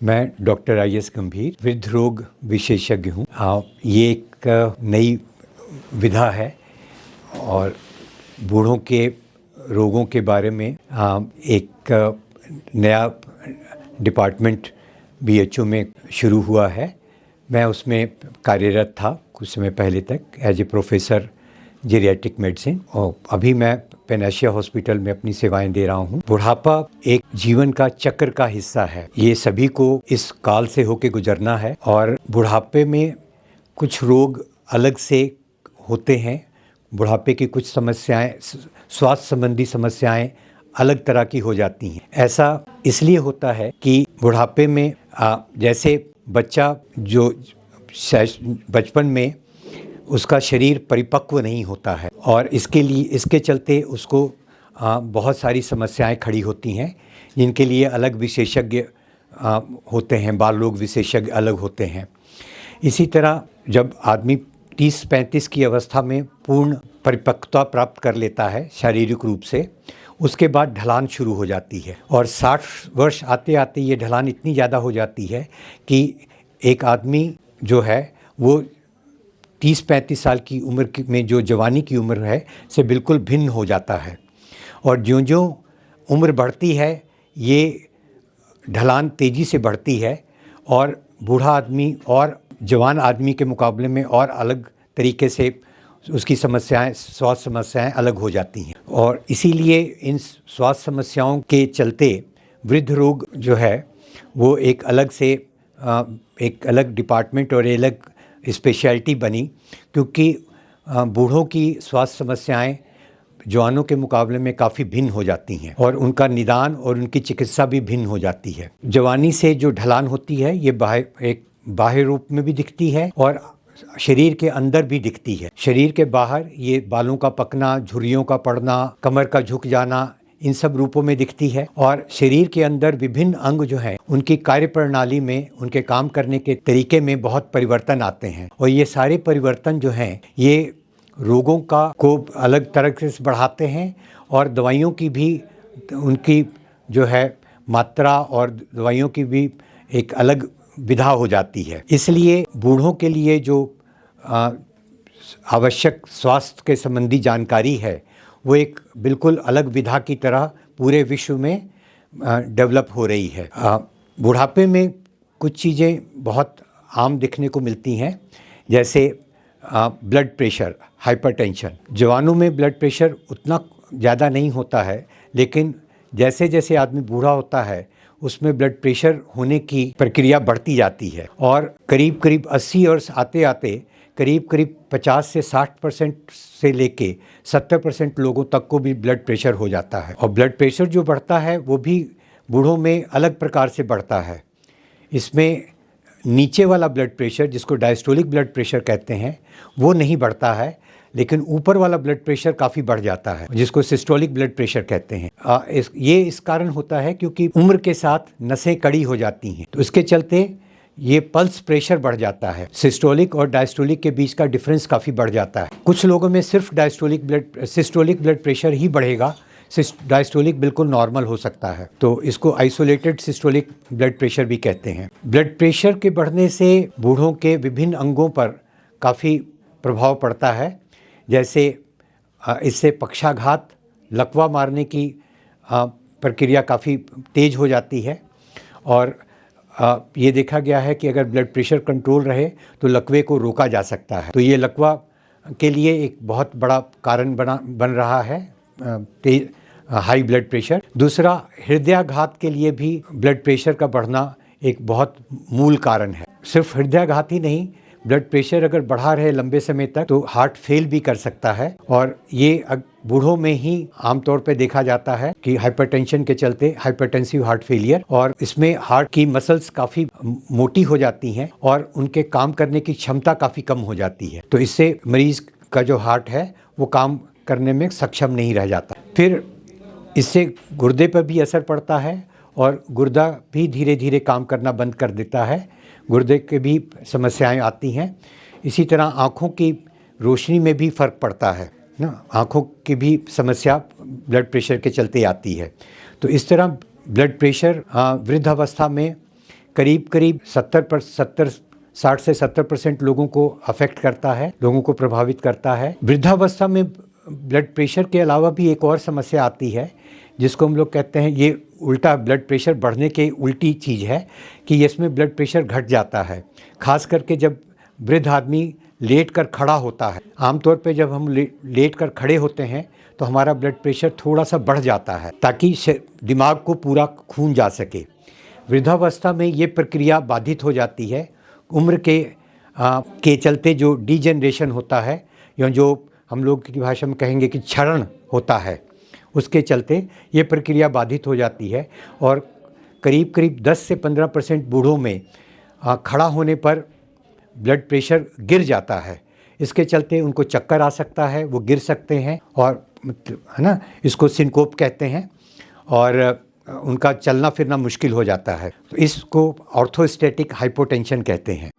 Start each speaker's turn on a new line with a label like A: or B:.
A: मैं doctor IS. गंभीर वृद्ध रोग विशेषज्ञ हूँ। ये एक नई विधा है और बूढ़ों के रोगों के बारे में एक नया डिपार्टमेंट बीएचओ में शुरू हुआ है। मैं उसमें कार्यरत था कुछ समय पहले तक as a professor geriatric medicine, और अभी मैं पेनाशिया हॉस्पिटल में अपनी सेवाएं दे रहा हूं। बुढ़ापा एक जीवन का चक्र का हिस्सा है। ये सभी को इस काल से होके गुजरना है और बुढ़ापे में कुछ रोग अलग से होते हैं। बुढ़ापे की कुछ समस्याएं, स्वास्थ्य संबंधी समस्याएं अलग तरह की हो जाती हैं। ऐसा इसलिए होता है कि बुढ़ापे में जैसे बच्चा जो बचपन में उसका शरीर परिपक्व नहीं होता है और इसके चलते उसको बहुत सारी समस्याएं खड़ी होती हैं, जिनके लिए अलग विशेषज्ञ होते हैं, बाल रोग विशेषज्ञ अलग होते हैं। इसी तरह जब आदमी 30-35 की अवस्था में पूर्ण परिपक्वता प्राप्त कर लेता है शारीरिक रूप से, उसके बाद ढलान शुरू हो जाती है और 60 वर्ष आते आते ये ढलान इतनी ज़्यादा हो जाती है कि एक आदमी जो है वो 30-35 साल की उम्र में जो जवानी की उम्र है से बिल्कुल भिन्न हो जाता है। और ज्यों-ज्यों उम्र बढ़ती है ये ढलान तेज़ी से बढ़ती है और बूढ़ा आदमी और जवान आदमी के मुकाबले में और अलग तरीके से उसकी समस्याएं, स्वास्थ्य समस्याएं अलग हो जाती हैं। और इसीलिए इन स्वास्थ्य समस्याओं के चलते वृद्ध रोग जो है वो एक अलग डिपार्टमेंट और अलग स्पेशलिटी बनी, क्योंकि बूढ़ों की स्वास्थ्य समस्याएं जवानों के मुकाबले में काफ़ी भिन्न हो जाती हैं और उनका निदान और उनकी चिकित्सा भी भिन्न हो जाती है। जवानी से जो ढलान होती है ये बाह्य रूप में भी दिखती है और शरीर के अंदर भी दिखती है। शरीर के बाहर ये बालों का पकना, झुर्रियों का पड़ना, कमर का झुक जाना, इन सब रूपों में दिखती है। और शरीर के अंदर विभिन्न अंग जो हैं उनकी कार्यप्रणाली में, उनके काम करने के तरीके में बहुत परिवर्तन आते हैं और ये सारे परिवर्तन जो हैं ये रोगों को अलग तरह से बढ़ाते हैं और दवाइयों की भी उनकी जो है मात्रा और दवाइयों की भी एक अलग विधा हो जाती है। इसलिए बूढ़ों के लिए जो आवश्यक स्वास्थ्य के संबंधी जानकारी है वो एक बिल्कुल अलग विधा की तरह पूरे विश्व में डेवलप हो रही है। बुढ़ापे में कुछ चीज़ें बहुत आम दिखने को मिलती हैं, जैसे ब्लड प्रेशर, हाइपरटेंशन। जवानों में ब्लड प्रेशर उतना ज़्यादा नहीं होता है, लेकिन जैसे जैसे आदमी बूढ़ा होता है उसमें ब्लड प्रेशर होने की प्रक्रिया बढ़ती जाती है और करीब 80 वर्ष आते आते करीब 50 से 60% से लेके 70% लोगों तक को भी ब्लड प्रेशर हो जाता है। और ब्लड प्रेशर जो बढ़ता है वो भी बूढ़ों में अलग प्रकार से बढ़ता है। इसमें नीचे वाला ब्लड प्रेशर, जिसको डायस्टोलिक ब्लड प्रेशर कहते हैं, वो नहीं बढ़ता है, लेकिन ऊपर वाला ब्लड प्रेशर काफ़ी बढ़ जाता है, जिसको सिस्टोलिक ब्लड प्रेशर कहते हैं। ये इस कारण होता है क्योंकि उम्र के साथ नसें कड़ी हो जाती हैं, तो इसके चलते ये पल्स प्रेशर बढ़ जाता है। सिस्टोलिक और डायस्टोलिक के बीच का डिफरेंस काफ़ी बढ़ जाता है। कुछ लोगों में सिर्फ सिस्टोलिक ब्लड प्रेशर ही बढ़ेगा, डायस्टोलिक बिल्कुल नॉर्मल हो सकता है, तो इसको आइसोलेटेड सिस्टोलिक ब्लड प्रेशर भी कहते हैं। ब्लड प्रेशर के बढ़ने से बूढ़ों के विभिन्न अंगों पर काफ़ी प्रभाव पड़ता है, जैसे इससे पक्षाघात, लकवा मारने की प्रक्रिया काफ़ी तेज़ हो जाती है और ये देखा गया है कि अगर ब्लड प्रेशर कंट्रोल रहे तो लकवे को रोका जा सकता है। तो ये लकवा के लिए एक बहुत बड़ा कारण बन रहा है हाई ब्लड प्रेशर। दूसरा, हृदयाघात के लिए भी ब्लड प्रेशर का बढ़ना एक बहुत मूल कारण है। सिर्फ हृदयाघात ही नहीं, ब्लड प्रेशर अगर बढ़ा रहे लंबे समय तक तो हार्ट फेल भी कर सकता है और ये बूढ़ों में ही आमतौर पे देखा जाता है कि हाइपरटेंशन के चलते हाइपरटेंसिव हार्ट फेलियर, और इसमें हार्ट की मसल्स काफ़ी मोटी हो जाती हैं और उनके काम करने की क्षमता काफ़ी कम हो जाती है, तो इससे मरीज का जो हार्ट है वो काम करने में सक्षम नहीं रह जाता। फिर इससे गुर्दे पर भी असर पड़ता है और गुर्दा भी धीरे धीरे काम करना बंद कर देता है, गुर्दे के भी समस्याएं आती हैं। इसी तरह आँखों की रोशनी में भी फ़र्क पड़ता है ना, आँखों की भी समस्या ब्लड प्रेशर के चलते आती है। तो इस तरह ब्लड प्रेशर वृद्धावस्था में करीब करीब 60 से 70% लोगों को अफेक्ट करता है, लोगों को प्रभावित करता है। वृद्धावस्था में ब्लड प्रेशर के अलावा भी एक और समस्या आती है जिसको हम लोग कहते हैं, ये उल्टा ब्लड प्रेशर बढ़ने के उल्टी चीज़ है कि इसमें ब्लड प्रेशर घट जाता है। खास करके जब वृद्ध आदमी लेट कर खड़ा होता है, आमतौर पे जब हम लेट कर खड़े होते हैं तो हमारा ब्लड प्रेशर थोड़ा सा बढ़ जाता है ताकि दिमाग को पूरा खून जा सके। वृद्धावस्था में ये प्रक्रिया बाधित हो जाती है। उम्र के चलते जो डीजेनरेशन होता है, या जो हम लोग की भाषा में कहेंगे कि क्षरण होता है, उसके चलते ये प्रक्रिया बाधित हो जाती है और करीब करीब 10 से 15% बूढ़ों में खड़ा होने पर ब्लड प्रेशर गिर जाता है। इसके चलते उनको चक्कर आ सकता है, वो गिर सकते हैं और है ना, इसको सिनकोप कहते हैं, और उनका चलना फिरना मुश्किल हो जाता है। तो इसको ऑर्थोस्टैटिक हाइपोटेंशन कहते हैं।